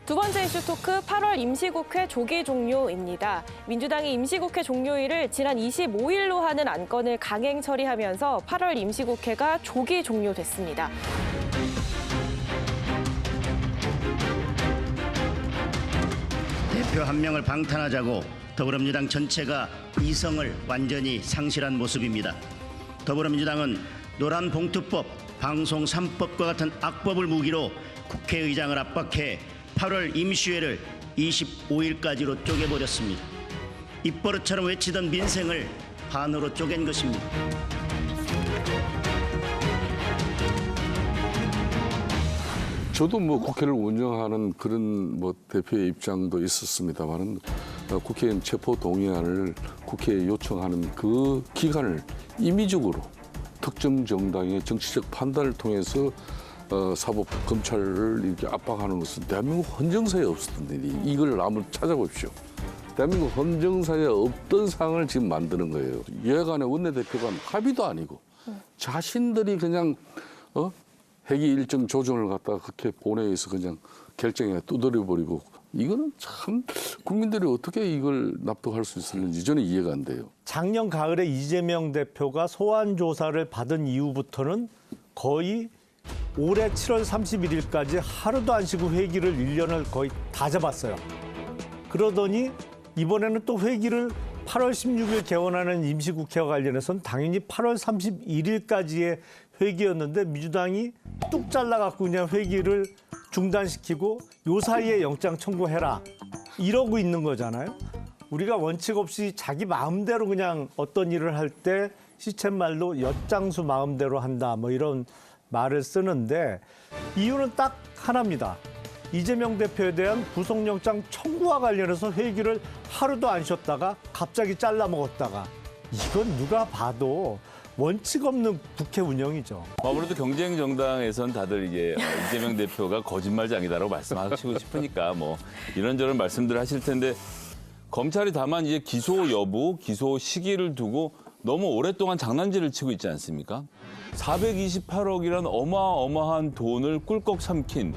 두 번째 이슈 토크 8월 임시국회 조기 종료입니다. 민주당이 임시국회 종료일을 지난 25일로 하는 안건을 강행 처리하면서 8월 임시국회가 조기 종료됐습니다. 대표 한 명을 방탄하자고 더불어민주당 전체가 이성을 완전히 상실한 모습입니다. 더불어민주당은 노란봉투법, 방송 3법과 같은 악법을 무기로 국회의장을 압박해 8월 임시회를 25일까지로 쪼개버렸습니다. 입버릇처럼 외치던 민생을 반으로 쪼갠 것입니다. 저도 국회를 운영하는 그런 대표의 입장도 있었습니다만은 국회의원 체포 동의안을 국회에 요청하는 그 기간을 임의적으로 특정 정당의 정치적 판단을 통해서 사법 검찰을 이렇게 압박하는 것은 대한민국 헌정사에 없었던 일이 이걸 한번 찾아보십시오. 대한민국 헌정사에 없던 상황을 지금 만드는 거예요. 여야간의 원내대표 간 합의도 아니고 자신들이 그냥 회기 일정 조정을 갖다가 국회 본회의에서 그냥 결정에 두드려버리고 이거는 참 국민들이 어떻게 이걸 납득할 수 있었는지 저는 이해가 안 돼요. 작년 가을에 이재명 대표가 소환 조사를 받은 이후부터는 거의 올해 7월 31일까지 하루도 안 쉬고 회기를 1년을 거의 다 잡았어요. 그러더니 이번에는 또 회기를 8월 16일 개원하는 임시국회와 관련해서는 당연히 8월 31일까지의 회기였는데 민주당이 뚝 잘라갖고 그냥 회기를 중단시키고 요 사이에 영장 청구해라 이러고 있는 거잖아요. 우리가 원칙 없이 자기 마음대로 그냥 어떤 일을 할 때 시쳇말로 엿장수 마음대로 한다 이런 말을 쓰는데 이유는 딱 하나입니다. 이재명 대표에 대한 구속영장 청구와 관련해서 회기를 하루도 안 쉬었다가 갑자기 잘라먹었다가 이건 누가 봐도 원칙 없는 국회 운영이죠. 아무래도 경쟁 정당에선 다들 이게 이재명 대표가 거짓말장이다라고 말씀하시고 싶으니까 이런저런 말씀들 하실 텐데 검찰이 다만 이제 기소 여부, 기소 시기를 두고 너무 오랫동안 장난질을 치고 있지 않습니까? 428억이란 어마어마한 돈을 꿀꺽 삼킨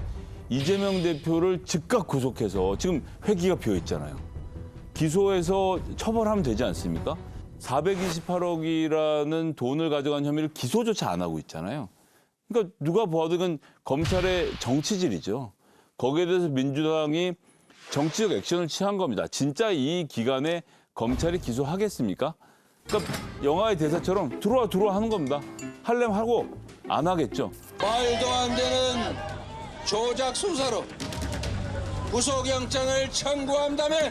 이재명 대표를 즉각 구속해서 지금 회기가 비어 있잖아요. 기소해서 처벌하면 되지 않습니까? 428억이라는 돈을 가져간 혐의를 기소조차 안 하고 있잖아요. 그러니까 누가 봐도 이건 검찰의 정치질이죠. 거기에 대해서 민주당이 정치적 액션을 취한 겁니다. 진짜 이 기간에 검찰이 기소하겠습니까? 그러니까 영화의 대사처럼 들어와 하는 겁니다. 할렘 하고 안 하겠죠. 말도 안 되는 조작 수사로 구속영장을 청구한다면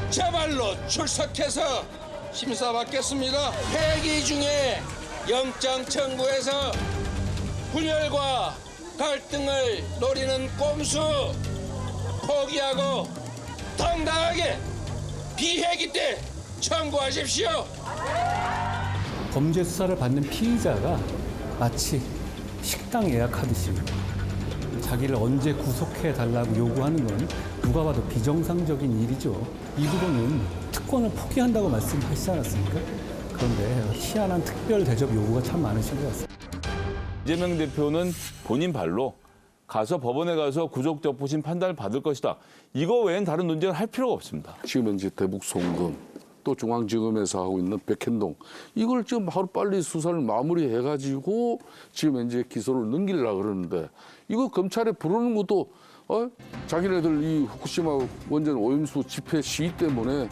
제발로 출석해서 심사받겠습니다. 회기 중에 영장 청구해서 분열과 갈등을 노리는 꼼수 포기하고 당당하게 비회기 때 청구하십시오. 범죄 수사를 받는 피의자가 마치 식당 예약하듯이 자기를 언제 구속해달라고 요구하는 건 누가 봐도 비정상적인 일이죠. 이 부분은 특권을 포기한다고 말씀하시지 않았습니까? 그런데 희한한 특별 대접 요구가 참 많으신 것 같습니다. 이재명 대표는 본인 발로 가서 법원에 가서 구속적부심 판단을 받을 것이다. 이거 외엔 다른 논쟁을 할 필요가 없습니다. 지금 이제 대북 송금 또 중앙지검에서 하고 있는 백현동 이걸 지금 하루 빨리 수사를 마무리해가지고 지금 이제 기소를 넘기려고 그러는데 이거 검찰에 부르는 것도 자기네들 이 후쿠시마 원전 오염수 집회 시위 때문에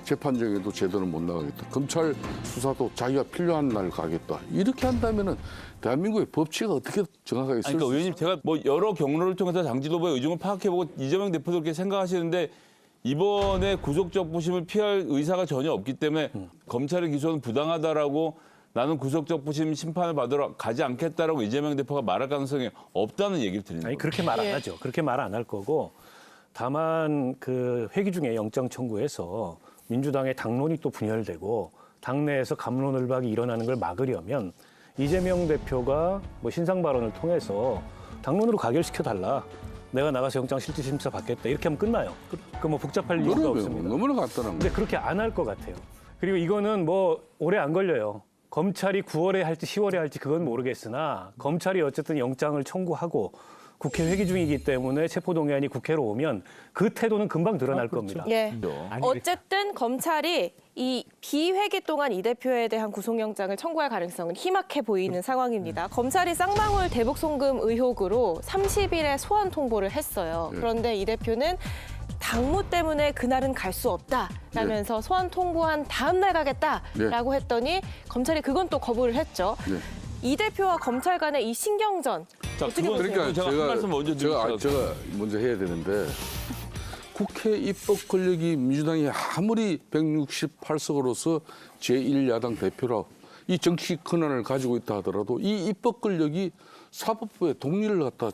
재판정에도 제대로 못 나가겠다. 검찰 수사도 자기가 필요한 날 가겠다. 이렇게 한다면은 대한민국의 법치가 어떻게 정확하게 쓸 수 그러니까 의원님 있어요? 제가 여러 경로를 통해서 당진 후보의 의중을 파악해보고 이재명 대표도 그렇게 생각하시는데 이번에 구속적부심을 피할 의사가 전혀 없기 때문에 검찰의 기소는 부당하다라고 나는 구속적부심 심판을 받으러 가지 않겠다라고 이재명 대표가 말할 가능성이 없다는 얘기를 드리는 거예요. 아니 그렇게 말 안 하죠. 그렇게 말 안 할 거고 다만 그 회기 중에 영장 청구해서 민주당의 당론이 또 분열되고 당내에서 갑론을박이 일어나는 걸 막으려면 이재명 대표가 신상 발언을 통해서 당론으로 가결시켜달라. 내가 나가서 영장 실질심사 받겠다. 이렇게 하면 끝나요. 그 복잡할 이유가 없습니다. 너무나 간단한 근데 그렇게 안 할 것 같아요. 그리고 이거는 오래 안 걸려요. 검찰이 9월에 할지 10월에 할지 그건 모르겠으나 검찰이 어쨌든 영장을 청구하고 국회 회기 중이기 때문에 체포동의안이 국회로 오면 그 태도는 금방 드러날 겁니다. 예. 아니, 어쨌든 검찰이 이 비회기 동안 이 대표에 대한 구속영장을 청구할 가능성은 희박해 보이는 상황입니다. 검찰이 쌍방울 대북 송금 의혹으로 30일에 소환 통보를 했어요. 그런데 이 대표는 당무 때문에 그날은 갈 수 없다라면서 소환 통보한 다음 날 가겠다라고 했더니 검찰이 그건 또 거부를 했죠. 이 대표와 검찰 간의 이 신경전 자, 어떻게 그건 보세요? 그러니까 제가 한 말씀 먼저 드릴게요. 제가 먼저 해야 되는데 국회 입법 권력이 민주당이 아무리 168석으로서 제1야당 대표라 이 정치 권한을 가지고 있다 하더라도 이 입법 권력이 사법부의 동의를 갖다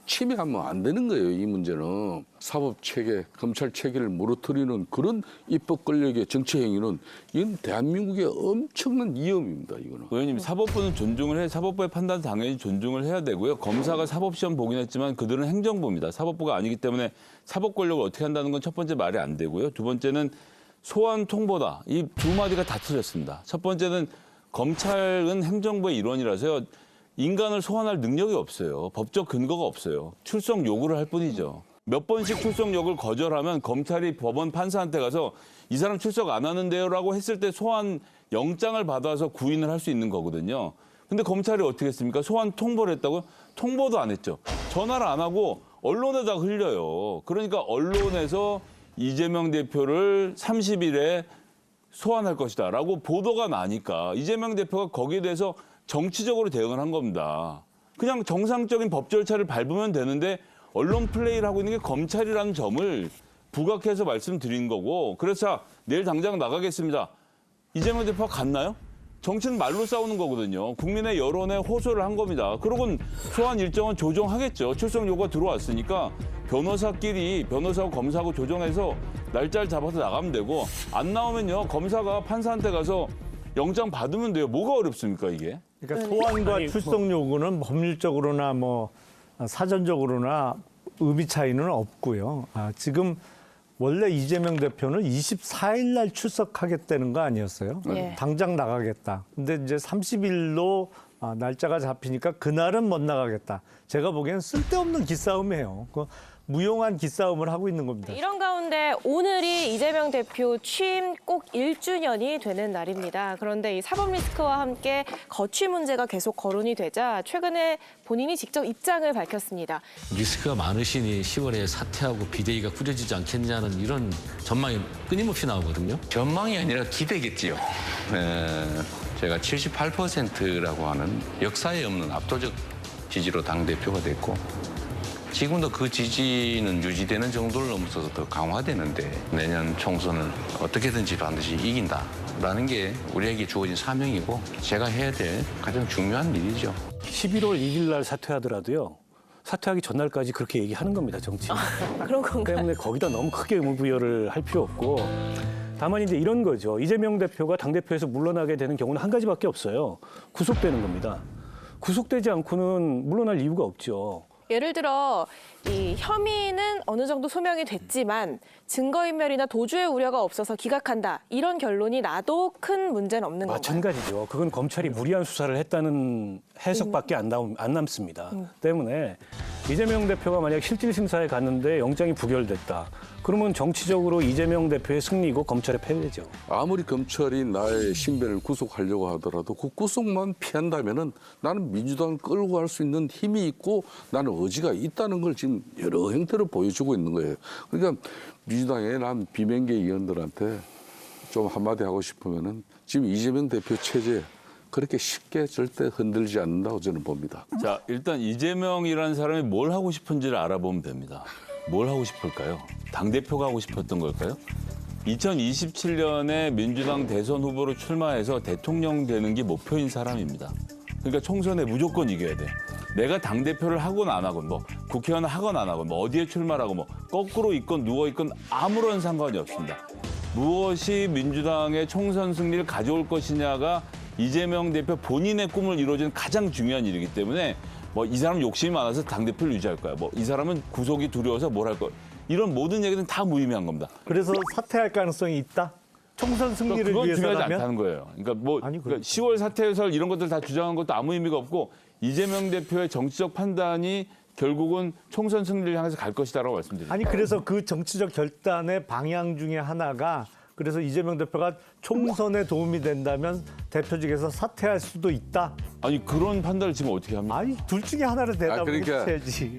침해하면 안 되는 거예요. 이 문제는 사법 체계, 검찰 체계를 무너뜨리는 그런 입법 권력의 정치 행위는 이건 대한민국의 엄청난 위험입니다. 이거는. 의원님, 사법부는 존중을 해, 사법부의 판단 당연히 존중을 해야 되고요. 검사가 사법시험 보긴 했지만 그들은 행정부입니다. 사법부가 아니기 때문에 사법 권력을 어떻게 한다는 건 첫 번째 말이 안 되고요. 두 번째는 소환 통보다. 이 두 마디가 다 틀렸습니다. 첫 번째는 검찰은 행정부의 일원이라서요. 인간을 소환할 능력이 없어요. 법적 근거가 없어요. 출석 요구를 할 뿐이죠. 몇 번씩 출석 요구를 거절하면 검찰이 법원 판사한테 가서 이 사람 출석 안 하는데요라고 했을 때 소환 영장을 받아서 구인을 할 수 있는 거거든요. 근데 검찰이 어떻게 했습니까? 소환 통보를 했다고요? 통보도 안 했죠. 전화를 안 하고 언론에다 흘려요. 그러니까 언론에서 이재명 대표를 30일에 소환할 것이다라고 보도가 나니까 이재명 대표가 거기에 대해서 정치적으로 대응을 한 겁니다. 그냥 정상적인 법 절차를 밟으면 되는데 언론 플레이를 하고 있는 게 검찰이라는 점을 부각해서 말씀드린 거고, 그래서 자, 내일 당장 나가겠습니다. 이재명 대표가 갔나요? 정치는 말로 싸우는 거거든요. 국민의 여론에 호소를 한 겁니다. 그러곤 소환 일정은 조정하겠죠. 출석 요구가 들어왔으니까 변호사끼리 변호사하고 검사하고 조정해서 날짜를 잡아서 나가면 되고, 안 나오면요 검사가 판사한테 가서 영장 받으면 돼요. 뭐가 어렵습니까 이게? 그러니까 소환과 출석 요구는 법률적으로나 뭐 사전적으로나 의미 차이는 없고요. 지금 원래 이재명 대표는 24일 날 출석하겠다는 거 아니었어요? 예. 당장 나가겠다. 근데 이제 30일로 날짜가 잡히니까 그날은 못 나가겠다. 제가 보기엔 쓸데없는 기싸움이에요. 무용한 기싸움을 하고 있는 겁니다. 이런 가운데 오늘이 이재명 대표 취임 꼭 1주년이 되는 날입니다. 그런데 이 사법 리스크와 함께 거취 문제가 계속 거론이 되자 최근에 본인이 직접 입장을 밝혔습니다. 리스크가 많으시니 10월에 사퇴하고 비대위가 꾸려지지 않겠냐는 이런 전망이 끊임없이 나오거든요. 전망이 아니라 기대겠지요. 제가 78%라고 하는 역사에 없는 압도적 지지로 당대표가 됐고, 지금도 그 지지는 유지되는 정도를 넘어서서 더 강화되는데 내년 총선을 어떻게든지 반드시 이긴다라는 게 우리에게 주어진 사명이고 제가 해야 될 가장 중요한 일이죠. 11월 2일 날 사퇴하더라도요. 사퇴하기 전날까지 그렇게 얘기하는 겁니다, 정치인. 그런 건가요? 때문에 거기다 너무 크게 의무부여를 할 필요 없고, 다만 이제 이런 거죠. 이재명 대표가 당대표에서 물러나게 되는 경우는 한 가지밖에 없어요. 구속되는 겁니다. 구속되지 않고는 물러날 이유가 없죠. 예를 들어 이 혐의는 어느 정도 소명이 됐지만 증거인멸이나 도주의 우려가 없어서 기각한다. 이런 결론이 나도 큰 문제는 없는 건가요? 마찬가지죠. 그건 검찰이 무리한 수사를 했다는 해석밖에 안 남습니다. 때문에 이재명 대표가 만약 실질심사에 갔는데 영장이 부결됐다. 그러면 정치적으로 이재명 대표의 승리고 검찰의 패배죠. 아무리 검찰이 나의 신변을 구속하려고 하더라도 그 구속만 피한다면은 나는 민주당을 끌고 갈 수 있는 힘이 있고 나는 의지가 있다는 걸 지금 여러 형태로 보여주고 있는 거예요. 그러니까 민주당의 난 비명계 의원들한테 좀 한마디 하고 싶으면은 지금 이재명 대표 체제 그렇게 쉽게 절대 흔들지 않는다고 저는 봅니다. 자, 일단 이재명이라는 사람이 뭘 하고 싶은지를 알아보면 됩니다. 뭘 하고 싶을까요? 당대표가 하고 싶었던 걸까요? 2027년에 민주당 대선 후보로 출마해서 대통령 되는 게 목표인 사람입니다. 그러니까 총선에 무조건 이겨야 돼. 내가 당대표를 하건 안 하건, 뭐 국회의원 하건 안 하건, 뭐 어디에 출마하고, 뭐 거꾸로 있건 누워 있건 아무런 상관이 없습니다. 무엇이 민주당의 총선 승리를 가져올 것이냐가 이재명 대표 본인의 꿈을 이루어주는 가장 중요한 일이기 때문에 뭐 이 사람 욕심이 많아서 당대표를 유지할 거야. 뭐 이 사람은 구속이 두려워서 뭘 할 거야. 이런 모든 얘기는 다 무의미한 겁니다. 그래서 사퇴할 가능성이 있다? 총선 승리를 그건 중요하지 위해서라면? 않다는 거예요. 그러니까 뭐 아니, 그러니까 10월 사퇴설 이런 것들 다 주장한 것도 아무 의미가 없고 이재명 대표의 정치적 판단이 결국은 총선 승리를 향해서 갈 것이다라고 말씀드립니다. 아니 그래서 그 정치적 결단의 방향 중에 하나가 그래서 이재명 대표가 총선에 도움이 된다면 대표직에서 사퇴할 수도 있다. 아니 그런 판단을 지금 어떻게 합니까? 아니 둘 중에 하나를 대답을 그러니까 해야지.